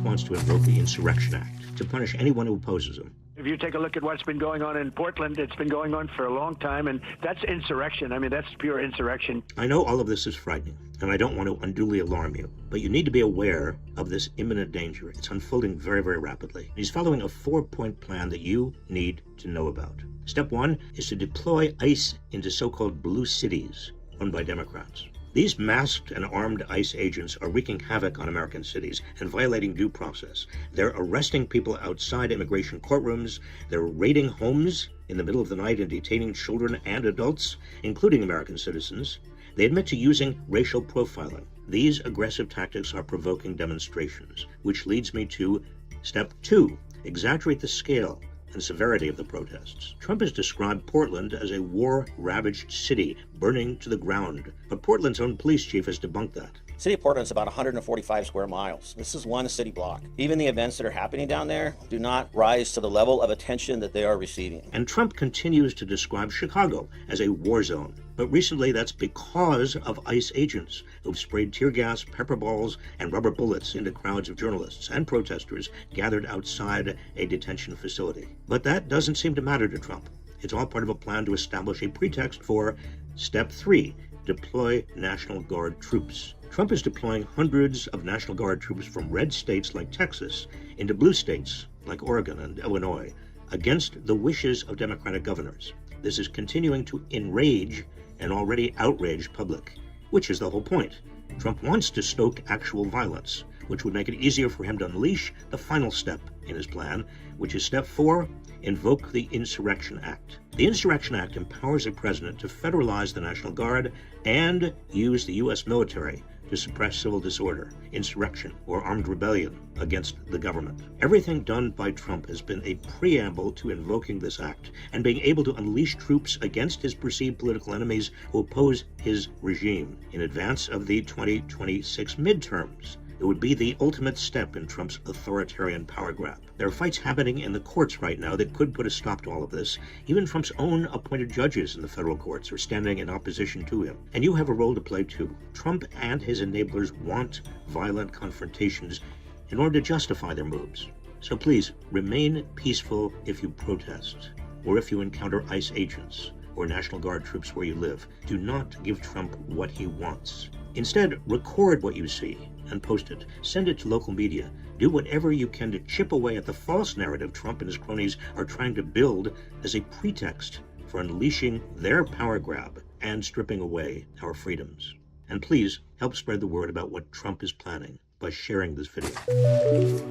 Trump wants to invoke the Insurrection Act to punish anyone who opposes him. If you take a look at what's been going on in Portland, it's been going on for a long time, and that's insurrection. I mean, that's pure insurrection. I know all of this is frightening, and I don't want to unduly alarm you, but you need to be aware of this imminent danger. It's unfolding very, very rapidly. He's following a 4-point plan that you need to know about. Step 1 is to deploy ICE into so-called blue cities run by Democrats. These masked and armed ICE agents are wreaking havoc on American cities and violating due process. They're arresting people outside immigration courtrooms. They're raiding homes in the middle of the night and detaining children and adults, including American citizens. They admit to using racial profiling. These aggressive tactics are provoking demonstrations, which leads me to step 2, exaggerate the scale and severity of the protests. Trump has described Portland as a war-ravaged city burning to the ground, but Portland's own police chief has debunked that. City of Portland is about 145 square miles. This is one city block. Even the events that are happening down there do not rise to the level of attention that they are receiving. And Trump continues to describe Chicago as a war zone. But recently that's because of ICE agents who've sprayed tear gas, pepper balls, and rubber bullets into crowds of journalists and protesters gathered outside a detention facility. But that doesn't seem to matter to Trump. It's all part of a plan to establish a pretext for step 3, deploy National Guard troops. Trump is deploying hundreds of National Guard troops from red states like Texas into blue states like Oregon and Illinois against the wishes of Democratic governors. This is continuing to enrage an already outraged public, which is the whole point. Trump wants to stoke actual violence, which would make it easier for him to unleash the final step in his plan, which is step 4, invoke the Insurrection Act. The Insurrection Act empowers the president to federalize the National Guard and use the U.S. military to suppress civil disorder, insurrection, or armed rebellion against the government. Everything done by Trump has been a preamble to invoking this act and being able to unleash troops against his perceived political enemies who oppose his regime in advance of the 2026 midterms. It would be the ultimate step in Trump's authoritarian power grab. There are fights happening in the courts right now that could put a stop to all of this. Even Trump's own appointed judges in the federal courts are standing in opposition to him. And you have a role to play too. Trump and his enablers want violent confrontations in order to justify their moves. So please, remain peaceful if you protest, or if you encounter ICE agents or National Guard troops where you live. Do not give Trump what he wants. Instead, record what you see and post it. Send it to local media. Do whatever you can to chip away at the false narrative Trump and his cronies are trying to build as a pretext for unleashing their power grab and stripping away our freedoms. And please help spread the word about what Trump is planning by sharing this video.